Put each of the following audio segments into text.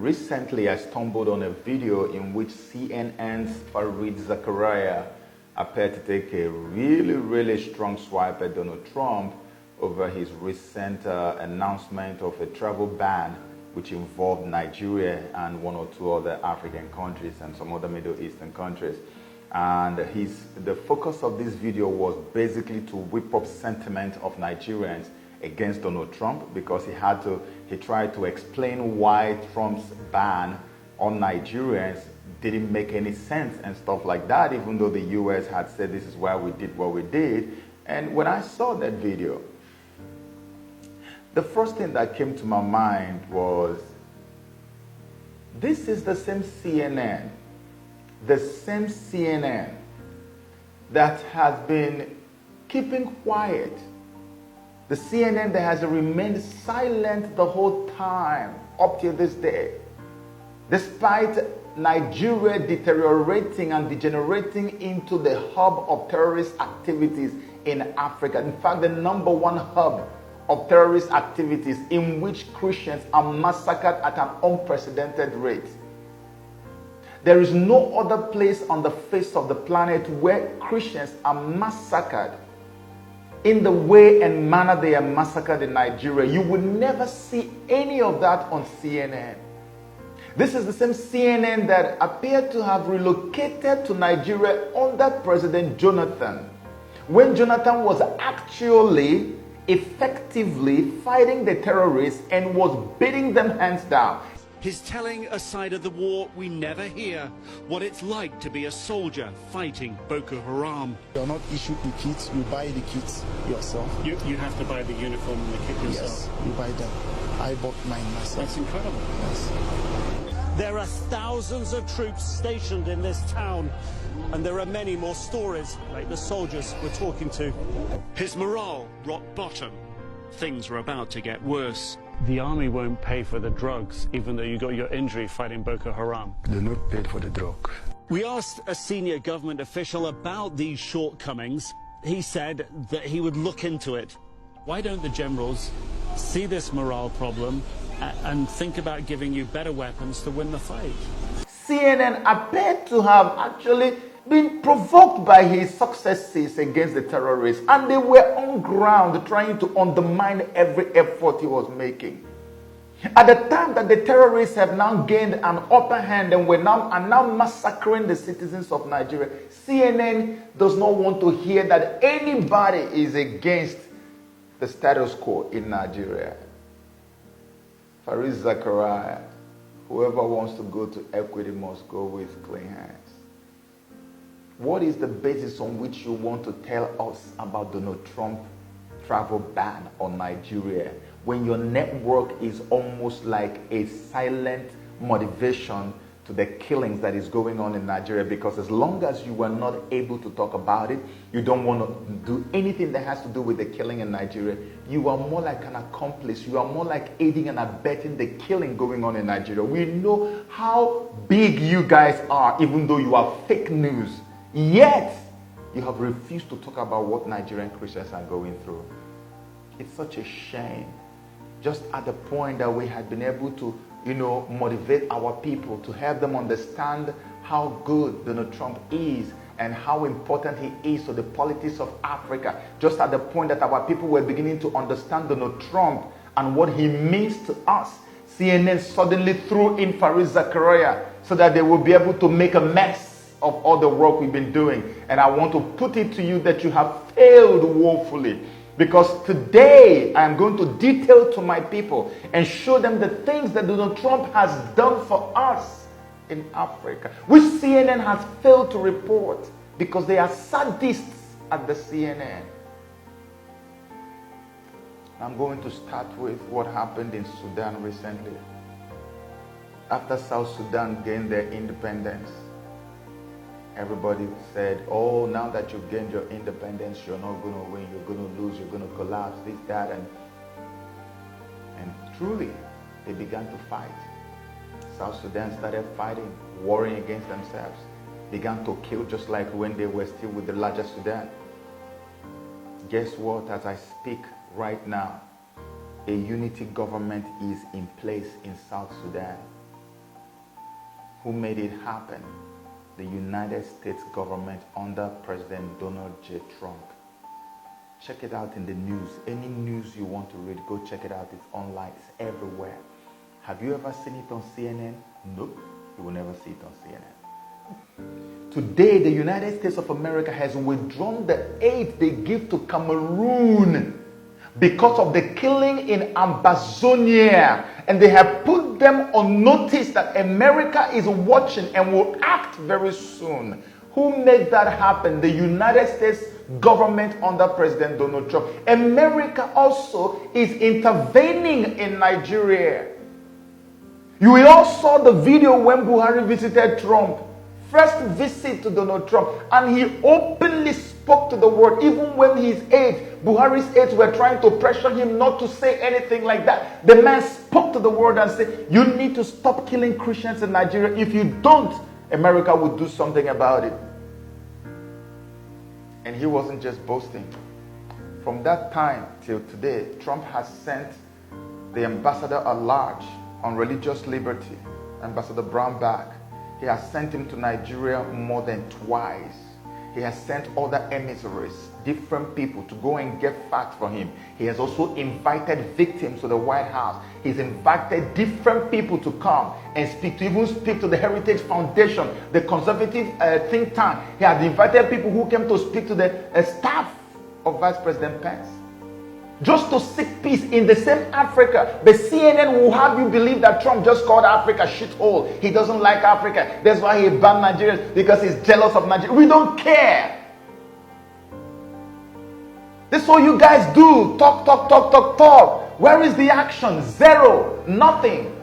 Recently, I stumbled on a video in which CNN's Fareed Zakaria appeared to take a really strong swipe at Donald Trump over his recent announcement of a travel ban which involved Nigeria and one or two other African countries and some other Middle Eastern countries. And the focus of this video was basically to whip up sentiment of Nigerians against Donald Trump, because he tried to explain why Trump's ban on Nigerians didn't make any sense and stuff like that, even though the US had said this is why we did what we did. And when I saw that video, the first thing that came to my mind was, this is the same CNN that has been keeping quiet. The CNN that has remained silent the whole time up to this day, despite Nigeria deteriorating and degenerating into the hub of terrorist activities in Africa. In fact, the number one hub of terrorist activities in which Christians are massacred at an unprecedented rate. There is no other place on the face of the planet where Christians are massacred in the way and manner they are massacred in Nigeria. You will never see any of that on CNN. This is the same CNN that appeared to have relocated to Nigeria under President Jonathan, when Jonathan was actually effectively fighting the terrorists and was beating them hands down. He's telling a side of the war we never hear, what it's like to be a soldier fighting Boko Haram. You're not issued the kits, you buy the kits yourself. You have to buy the uniform and the kit yourself? Yes, you buy them. I bought mine myself. That's incredible. Yes. There are thousands of troops stationed in this town, and there are many more stories like the soldiers we're talking to. His morale rock bottom. Things were about to get worse. The army won't pay for the drugs, even though you got your injury fighting Boko Haram. They're not paid for the drug. We asked a senior government official about these shortcomings. He said that he would look into it. Why don't the generals see this morale problem and think about giving you better weapons to win the fight? CNN appeared to have actually been provoked by his successes against the terrorists, and they were on ground trying to undermine every effort he was making. At the time that the terrorists have now gained an upper hand and are now massacring the citizens of Nigeria, CNN does not want to hear that anybody is against the status quo in Nigeria. Fareed Zakaria, whoever wants to go to equity must go with clean hands. What is the basis on which you want to tell us about Donald Trump travel ban on Nigeria when your network is almost like a silent motivation to the killings that is going on in Nigeria? Because as long as you are not able to talk about it, you don't want to do anything that has to do with the killing in Nigeria, you are more like an accomplice. You are more like aiding and abetting the killing going on in Nigeria. We know how big you guys are, even though you are fake news. Yet, you have refused to talk about what Nigerian Christians are going through. It's such a shame. Just at the point that we had been able to, motivate our people, to help them understand how good Donald Trump is and how important he is to the politics of Africa. Just at the point that our people were beginning to understand Donald Trump and what he means to us, CNN suddenly threw in Fareed Zakaria so that they will be able to make a mess of all the work we've been doing. And I want to put it to you that you have failed woefully, because today I am going to detail to my people and show them the things that Donald Trump has done for us in Africa, which CNN has failed to report because they are sadists at the CNN. I'm going to start with what happened in Sudan recently. After South Sudan gained their independence, everybody said, oh, now that you've gained your independence, you're not going to win, you're going to lose, you're going to collapse, this, that. And truly, they began to fight. South Sudan started fighting, warring against themselves, began to kill just like when they were still with the larger Sudan. Guess what? As I speak right now, a unity government is in place in South Sudan. Who made it happen? The United States government under President Donald J. Trump. Check it out in the news. Any news you want to read, go check it out. It's online. It's everywhere. Have you ever seen it on CNN? Nope. You will never see it on CNN. Today, the United States of America has withdrawn the aid they give to Cameroon because of the killing in Ambazonia. And they have put them on notice that America is watching and will act very soon. Who made that happen? The United States government under President Donald Trump. America also is intervening in Nigeria. You all saw the video when Buhari visited Trump. First visit to Donald Trump, and he openly spoke to the world, even when his aides, Buhari's aides, were trying to pressure him not to say anything like that. The man spoke to the world and said, you need to stop killing Christians in Nigeria. If you don't, America will do something about it. And he wasn't just boasting. From that time till today, Trump has sent the ambassador at large on religious liberty, Ambassador Brownback. He has sent him to Nigeria more than twice. He has sent other emissaries, different people, to go and get facts for him. He has also invited victims to the White House. He's invited different people to come and even speak to the Heritage Foundation, the conservative think tank. He has invited people who came to speak to the staff of Vice President Pence, just to seek peace in the same Africa. The CNN will have you believe that Trump just called Africa shithole. He doesn't like Africa. That's why he banned Nigerians, because he's jealous of Nigeria. We don't care. This is what you guys do. Talk, talk, talk, talk, talk. Where is the action? Zero. Nothing.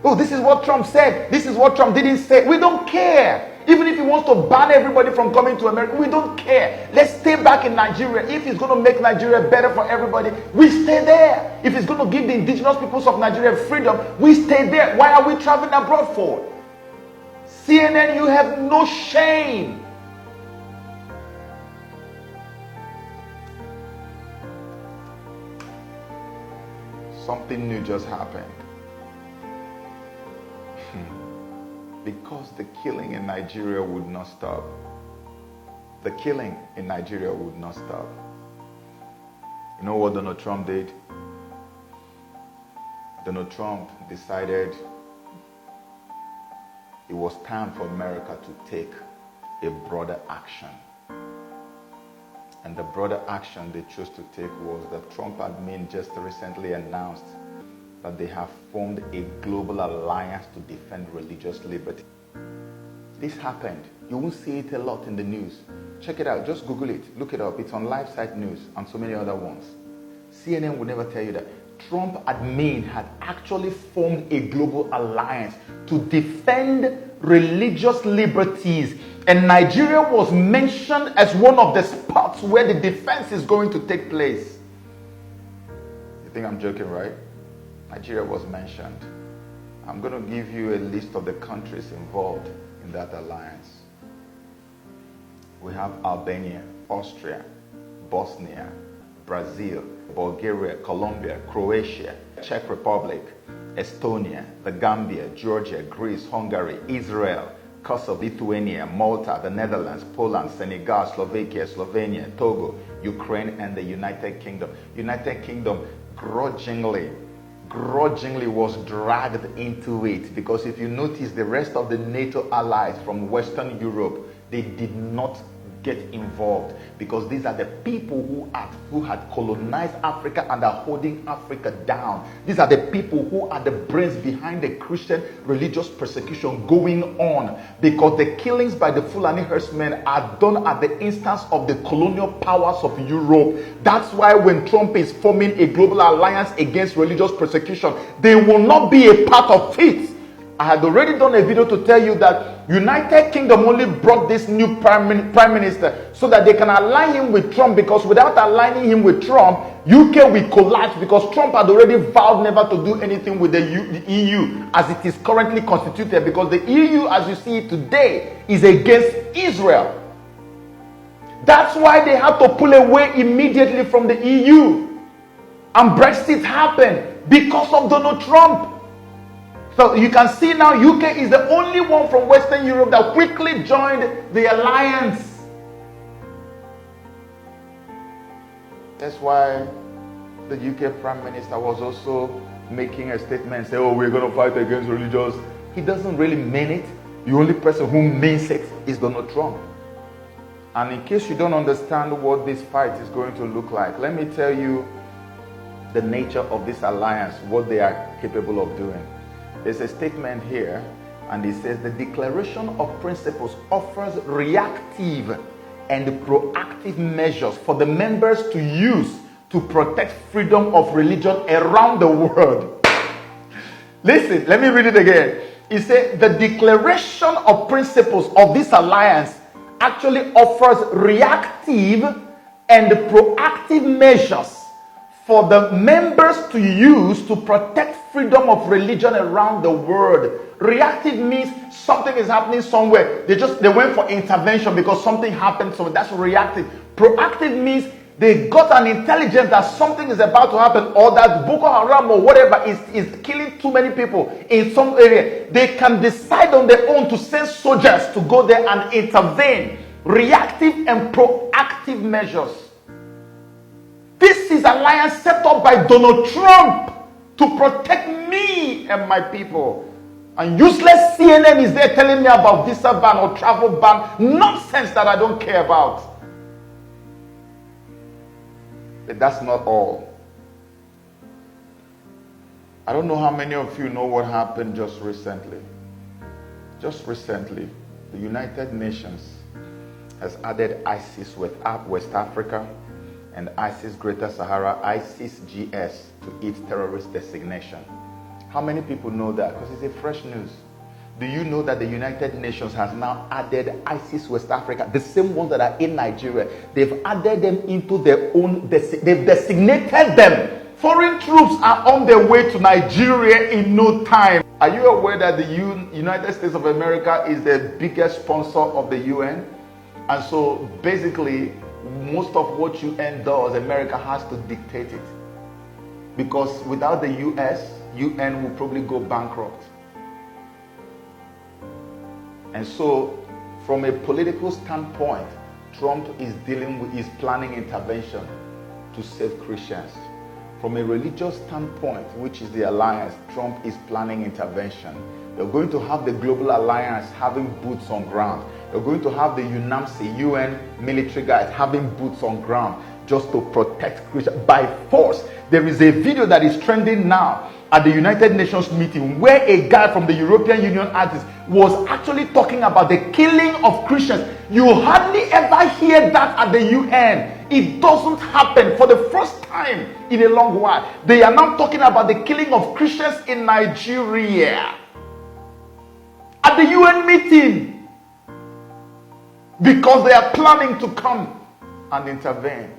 Oh, this is what Trump said. This is what Trump didn't say. We don't care. Even if he wants to ban everybody from coming to America, we don't care. Let's stay back in Nigeria. If he's going to make Nigeria better for everybody, we stay there. If he's going to give the indigenous peoples of Nigeria freedom, we stay there. Why are we traveling abroad for? CNN, you have no shame. Something new just happened. Because the killing in Nigeria would not stop. The killing in Nigeria would not stop. You know what Donald Trump did? Donald Trump decided it was time for America to take a broader action. And the broader action they chose to take was that Trump admin just recently announced that they have formed a global alliance to defend religious liberty. This happened. You won't see it a lot in the news. Check it out. Just Google it. Look it up. It's on LifeSite News and so many other ones. CNN will never tell you that. Trump admin had actually formed a global alliance to defend religious liberties. And Nigeria was mentioned as one of the spots where the defense is going to take place. You think I'm joking, right? Nigeria was mentioned. I'm going to give you a list of the countries involved in that alliance. We have Albania, Austria, Bosnia, Brazil, Bulgaria, Colombia, Croatia, Czech Republic, Estonia, the Gambia, Georgia, Greece, Hungary, Israel, Kosovo, Lithuania, Malta, the Netherlands, Poland, Senegal, Slovakia, Slovenia, Togo, Ukraine, and the United Kingdom. United Kingdom grudgingly was dragged into it, because if you notice, the rest of the NATO allies from Western Europe, they did not get involved, because these are the people who had colonized Africa and are holding Africa down. These are the people who are the brains behind the Christian religious persecution going on, because the killings by the Fulani herdsmen are done at the instance of the colonial powers of Europe. That's why when Trump is forming a global alliance against religious persecution, they will not be a part of it. I had already done a video to tell you that United Kingdom only brought this new prime minister so that they can align him with Trump, because without aligning him with Trump, UK will collapse, because Trump had already vowed never to do anything with the EU as it is currently constituted, because the EU, as you see it today, is against Israel. That's why they had to pull away immediately from the EU. And Brexit happened because of Donald Trump. So you can see now UK is the only one from Western Europe that quickly joined the alliance. That's why the UK Prime Minister was also making a statement, say, oh, we're going to fight against religious. He doesn't really mean it. The only person who means it is Donald Trump. And in case you don't understand what this fight is going to look like, let me tell you the nature of this alliance, what they are capable of doing. There's a statement here, and it says the Declaration of Principles offers reactive and proactive measures for the members to use to protect freedom of religion around the world. Listen, let me read it again. It says the Declaration of Principles of this alliance actually offers reactive and proactive measures for the members to use to protect freedom of religion around the world. Reactive means something is happening somewhere. They went for intervention because something happened somewhere. That's reactive. Proactive means they got an intelligence that something is about to happen, or that Boko Haram or whatever is killing too many people in some area. They can decide on their own to send soldiers to go there and intervene. Reactive and proactive measures. This is an alliance set up by Donald Trump to protect me and my people. And useless CNN is there telling me about visa ban or travel ban. Nonsense that I don't care about. But that's not all. I don't know how many of you know what happened just recently. Just recently, the United Nations has added ISIS with West Africa and ISIS Greater Sahara, ISIS-GS, to its terrorist designation. How many people know that? Because it's a fresh news. Do you know that the United Nations has now added ISIS West Africa, the same ones that are in Nigeria? They've added them into their own, they've designated them. Foreign troops are on their way to Nigeria in no time. Are you aware that the United States of America is the biggest sponsor of the UN? And so basically, most of what UN does, America has to dictate it. Because without the US, UN will probably go bankrupt. And so, from a political standpoint, Trump is planning intervention to save Christians. From a religious standpoint, which is the alliance, Trump is planning intervention. They're going to have the global alliance having boots on ground. They're going to have the UNAMSI, UN military guys, having boots on ground just to protect Christians by force. There is a video that is trending now at the United Nations meeting where a guy from the European Union artist was actually talking about the killing of Christians. You hardly ever hear that at the UN. It doesn't happen for the first time in a long while. They are now talking about the killing of Christians in Nigeria at the UN meeting because they are planning to come and intervene.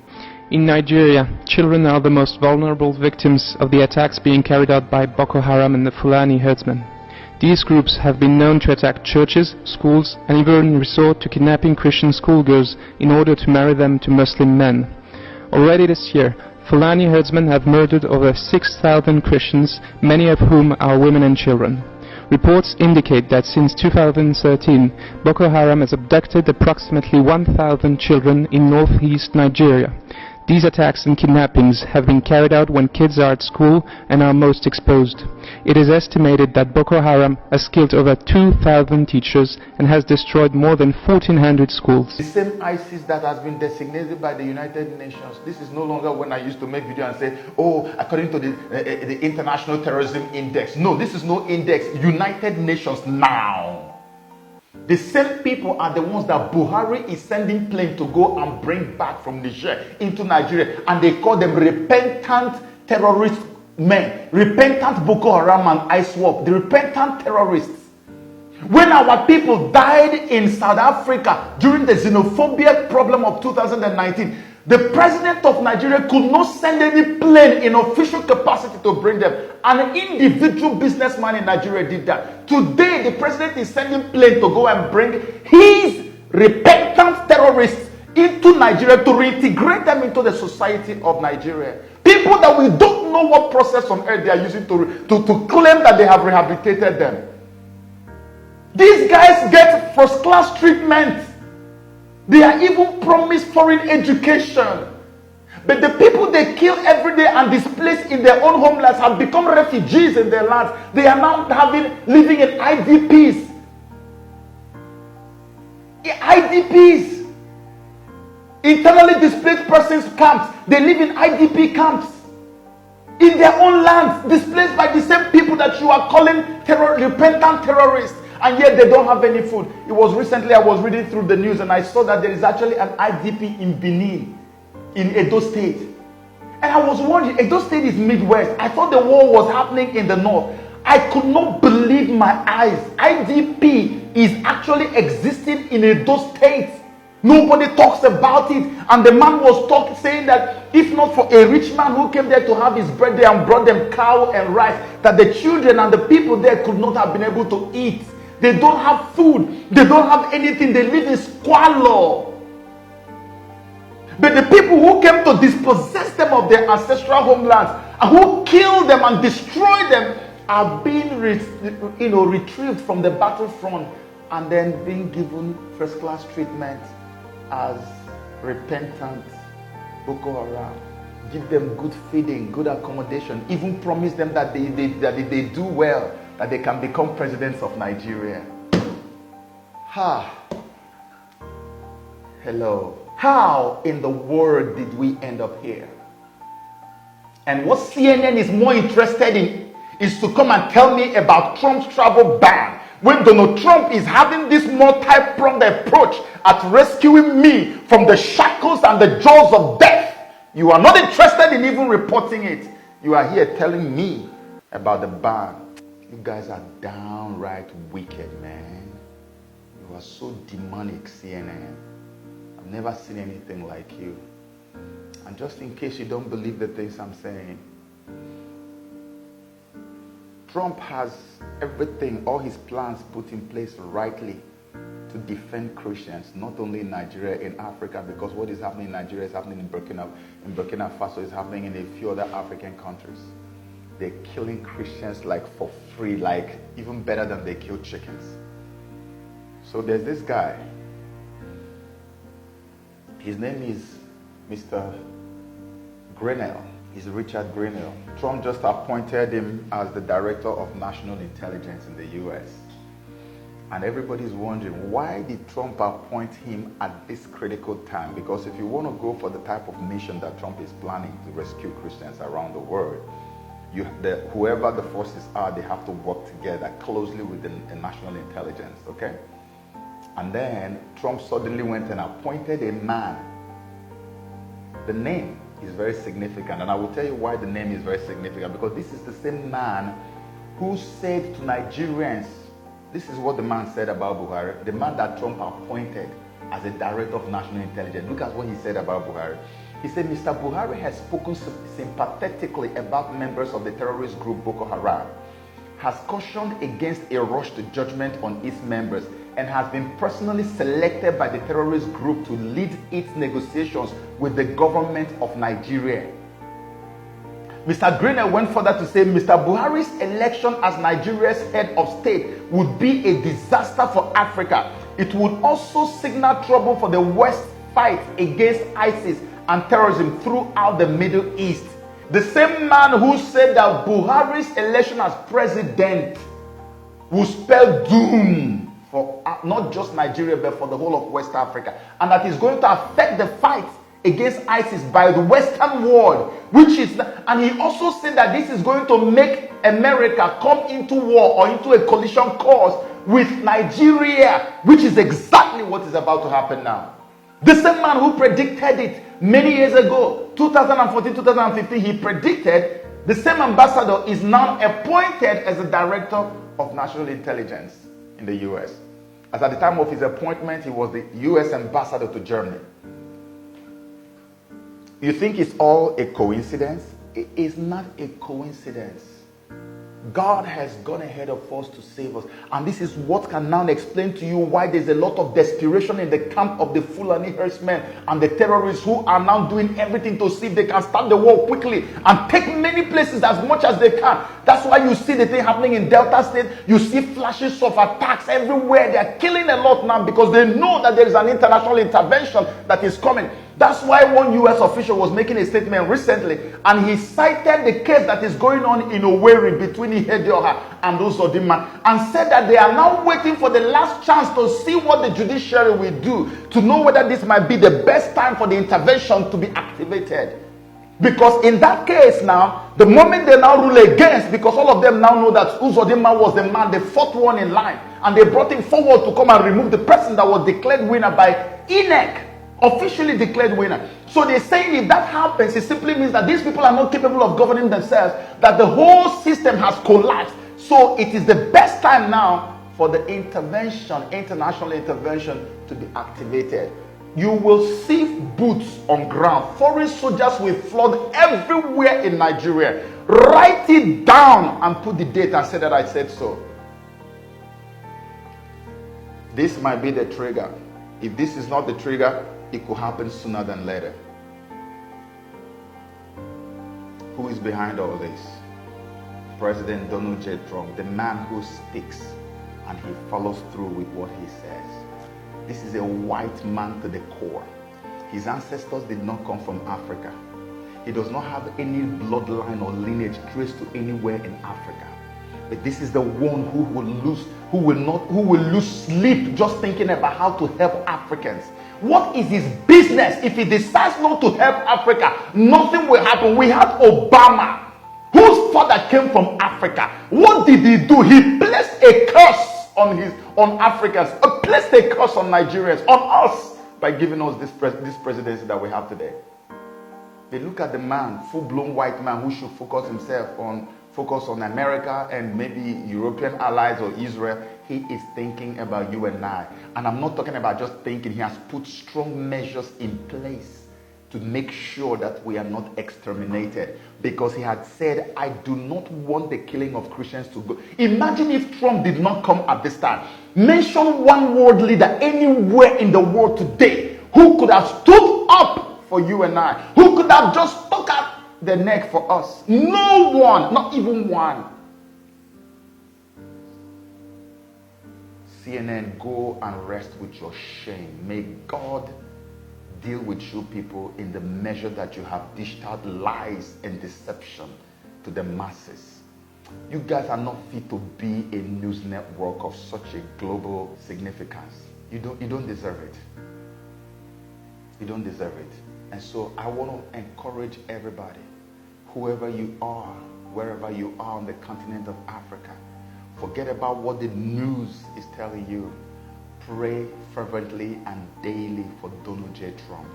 In Nigeria, children are the most vulnerable victims of the attacks being carried out by Boko Haram and the Fulani herdsmen. These groups have been known to attack churches, schools, and even resort to kidnapping Christian schoolgirls in order to marry them to Muslim men. Already this year, Fulani herdsmen have murdered over 6,000 Christians, many of whom are women and children. Reports indicate that since 2013, Boko Haram has abducted approximately 1,000 children in northeast Nigeria. These attacks and kidnappings have been carried out when kids are at school and are most exposed. It is estimated that Boko Haram has killed over 2,000 teachers and has destroyed more than 1,400 schools. The same ISIS that has been designated by the United Nations. This is no longer when I used to make video and say, oh, according to the International Terrorism Index. No, this is no index. United Nations now. The same people are the ones that Buhari is sending planes to go and bring back from Niger into Nigeria. And they call them repentant terrorist men. Repentant Boko Haram and ISWAP. The repentant terrorists. When our people died in South Africa during the xenophobia problem of 2019, the president of Nigeria could not send any plane in official capacity to bring them. An individual businessman in Nigeria did that. Today, the president is sending plane to go and bring his repentant terrorists into Nigeria to reintegrate them into the society of Nigeria. People that we don't know what process on earth they are using to claim that they have rehabilitated them. These guys get first class treatment. They are even promised foreign education. But the people they kill every day and displace in their own homelands have become refugees in their lands. They are now living in IDPs. IDPs. Internally displaced persons camps. They live in IDP camps. In their own lands, displaced by the same people that you are calling repentant terrorists. And yet they don't have any food. It was recently I was reading through the news and I saw that there is actually an IDP in Benin, in Edo State. And I was wondering, Edo State is Midwest. I thought the war was happening in the north. I could not believe my eyes. IDP is actually existing in Edo State. Nobody talks about it. And the man was saying that if not for a rich man who came there to have his birthday and brought them cow and rice, that the children and the people there could not have been able to eat. They don't have food. They don't have anything. They live in squalor. But the people who came to dispossess them of their ancestral homelands and who killed them and destroyed them are being retrieved from the battlefront and then being given first-class treatment as repentant Boko Haram. Give them good feeding, good accommodation, even promise them that if they do well, that they can become presidents of Nigeria. Hello. How in the world did we end up here? And what CNN is more interested in is to come and tell me about Trump's travel ban, when Donald Trump is having this multi-pronged approach at rescuing me from the shackles and the jaws of death. You are not interested in even reporting it. You are here telling me about the ban. You guys are downright wicked, man. You are so demonic, CNN. I've never seen anything like you. And just in case you don't believe the things I'm saying, Trump has everything, all his plans put in place rightly to defend Christians, not only in Nigeria, in Africa, because what is happening in Nigeria is happening in Burkina Faso, is happening in a few other African countries. They're killing Christians like for free, like even better than they kill chickens. So there's this guy. His name is Mr. Grinnell. He's Richard Grinnell. Trump just appointed him as the Director of National Intelligence in the US. And everybody's wondering, why did Trump appoint him at this critical time? Because if you want to go for the type of mission that Trump is planning to rescue Christians around the world, whoever the forces are, they have to work together closely with the national intelligence, okay? And then Trump suddenly went and appointed a man. The name is very significant, and I will tell you why the name is very significant, because this is the same man who said to Nigerians, this is what the man said about Buhari, the man that Trump appointed as a Director of National Intelligence. Look at what he said about Buhari. He said, Mr. Buhari has spoken sympathetically about members of the terrorist group Boko Haram, has cautioned against a rush to judgment on its members, and has been personally selected by the terrorist group to lead its negotiations with the government of Nigeria. Mr. Grinnell went further to say Mr. Buhari's election as Nigeria's head of state would be a disaster for Africa. It would also signal trouble for the West's fight against ISIS and terrorism throughout the Middle East. The same man who said that Buhari's election as president will spell doom for not just Nigeria, but for the whole of West Africa, and that is going to affect the fight against ISIS by the Western world, and he also said that this is going to make America come into war or into a collision course with Nigeria, which is exactly what is about to happen now. The same man who predicted it many years ago, 2014, 2015, he predicted. The same ambassador is now appointed as the Director of National Intelligence in the US. As at the time of his appointment, he was the US ambassador to Germany. You think it's all a coincidence? It is not a coincidence. God has gone ahead of us to save us. And this is what can now explain to you why there's a lot of desperation in the camp of the Fulani herdsmen and the terrorists who are now doing everything to see if they can start the war quickly and take many places as much as they can. That's why you see the thing happening in Delta State. You see flashes of attacks everywhere. They are killing a lot now because they know that there is an international intervention that is coming. That's why one U.S. official was making a statement recently, and he cited the case that is going on in Owerri between Ihedioha and Uzodinma, and said that they are now waiting for the last chance to see what the judiciary will do to know whether this might be the best time for the intervention to be activated. Because in that case now, the moment they now rule against, because all of them now know that Uzodinma was the man, the fourth one in line, and they brought him forward to come and remove the person that was declared winner by INEC. Officially declared winner. So they're saying if that happens, it simply means that these people are not capable of governing themselves, that the whole system has collapsed. So it is the best time now for the intervention, international intervention, to be activated. You will see boots on ground. Foreign soldiers will flood everywhere in Nigeria. Write it down and put the date and say that I said so. This might be the trigger. If this is not the trigger, it could happen sooner than later. Who is behind all this? President Donald J. Trump, the man who speaks and he follows through with what he says. This is a white man to the core. His ancestors did not come from Africa. He does not have any bloodline or lineage traced to anywhere in Africa. But this is the one who will lose sleep just thinking about how to help Africans. What is his business if he decides not to help Africa? Nothing will happen. We had Obama, whose father came from Africa. What did he do? He placed a curse on Africans, placed a curse on Nigerians, on us, by giving us this presidency that we have today. They look at the man, full-blown white man, who should focus on America and maybe European allies or Israel. He is thinking about you and I. And I'm not talking about just thinking. He has put strong measures in place to make sure that we are not exterminated. Because he had said, I do not want the killing of Christians to go. Imagine if Trump did not come at this time. Mention one world leader anywhere in the world today who could have stood up for you and I, who could have just stuck out the neck for us. No one, not even one. CNN, go and rest with your shame. May God deal with you people in the measure that you have dished out lies and deception to the masses. You guys are not fit to be a news network of such a global significance. You don't deserve it. You don't deserve it. And so I want to encourage everybody, whoever you are, wherever you are on the continent of Africa, forget about what the news is telling you. Pray fervently and daily for Donald J. Trump.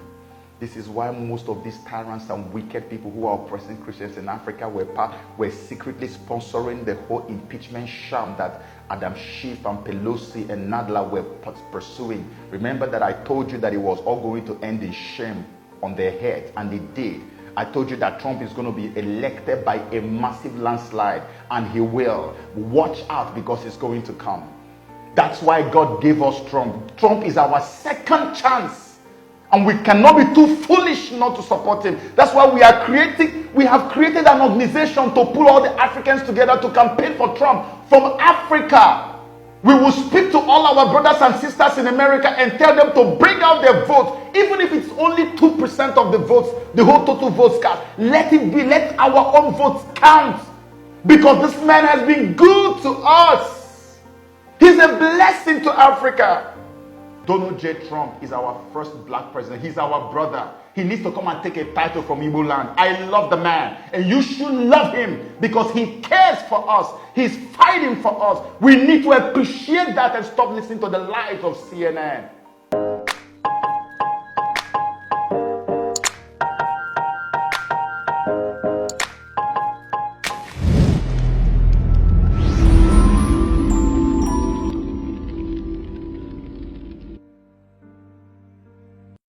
This is why most of these tyrants and wicked people who are oppressing Christians in Africa were secretly sponsoring the whole impeachment sham that Adam Schiff and Pelosi and Nadler were pursuing. Remember that I told you that it was all going to end in shame on their head, and it did. I told you that Trump is going to be elected by a massive landslide, and he will. Watch out, because it's going to come. That's why God gave us Trump. Trump is our second chance, and we cannot be too foolish not to support him. That's why we have created an organization to pull all the Africans together to campaign for Trump from Africa. We will speak to all our brothers and sisters in America and tell them to bring out their votes, even if it's only 2% of the votes, the whole total votes cast. Let it be, let our own votes count, because this man has been good to us. He's a blessing to Africa. Donald J. Trump is our first black president. He's our brother. He needs to come and take a title from Igbo land. I love the man, and you should love him because he cares for us. He's fighting for us. We need to appreciate that and stop listening to the lies of CNN.